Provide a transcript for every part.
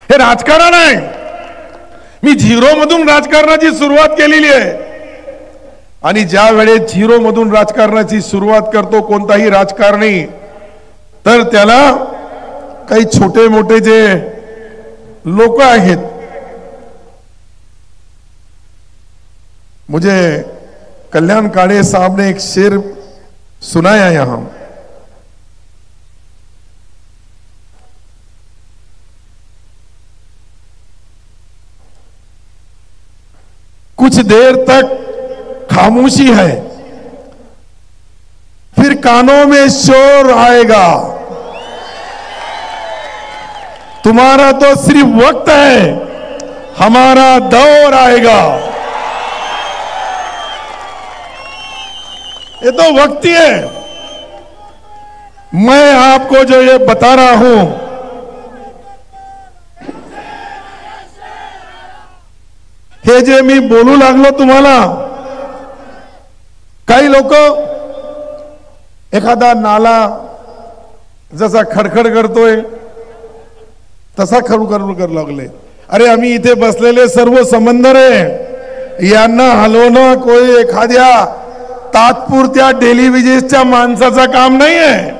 हे राजकारण आहे। मी झिरो मधून राजकारणाची सुरुवात केलेली आहे आणि ज्या वेळेस झिरो मधून राजकारणाची सुरुवात करतो कोणताही राजकारणी, तर त्याला काही छोटे मोठे जे लोक आहेत, मुझे कल्याण काळे साहब ने एक शेर सुनाया यहां, कुछ देर तक खामोशी है, फिर कानों में शोर आएगा, तुम्हारा तो सिर्फ वक्त है, हमारा दौर आएगा। ये तो वक्त ही है। मैं आपको जो ये बता रहा हूं, हे जे मी बोलू लागलो तुम्हाला, काही लोक एखादा नाला जसा खडखड करतोय तसा खडखड करू लागले। अरे आम्ही इथे बसलेले सर्व समंदर आहे, यांना हलवणं कोई एखाद्या तात्पुरत्या डेली विजेसच्या माणसाचा काम नाही आहे।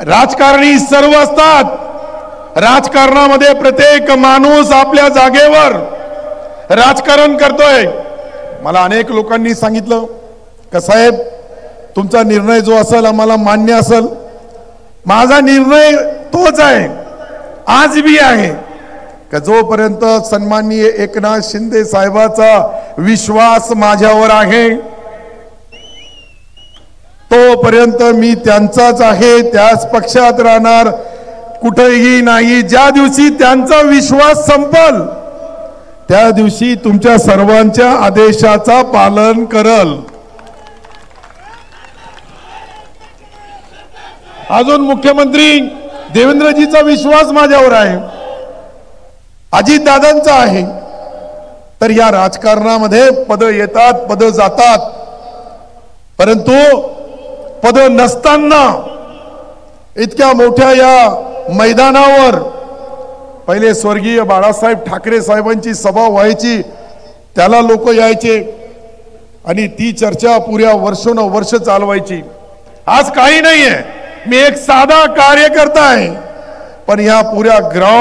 राजकारणी सर्व असतात। राजकारणामध्ये प्रत्येक माणूस आपल्या जागेवर राजकारण करतोय। मला अनेक लोकांनी सांगितलं का साहेब तुमचा निर्णय जो असेल आम्हाला मान्य असेल। माझा निर्णय तोच आहे, आज भी आहे, का जोपर्यंत सन्माननीय एकनाथ शिंदे साहेबाचा विश्वास माझ्यावर आहे तोपर्यंत मी त्यांचाच आहे, त्याच पक्षात राहणार, कुठेही नाही। ज्या दिवशी त्यांचा विश्वास संपल त्या दिवशी तुमच्या सर्वांच्या आदेशाचा पालन करल। अजून मुख्यमंत्री देवेंद्रजीचा विश्वास माझ्यावर आहे, अजित दादांचा आहे। तर या राजकारणामध्ये पद येतात, पद जातात, परंतु पद नसताना इतक्या मोठ्या या मैदानावर पहिले स्वर्गीय बाळासाहेब ठाकरे साहेबांची सभा व्हायची, त्याला लोक यायचे आणि ती चर्चा पुऱ्या वर्षोनवर्ष चालवायची। आज काही नाहीये, मी एक साधा कार्यकर्ता आहे, पण या पुऱ्या ग्राउंड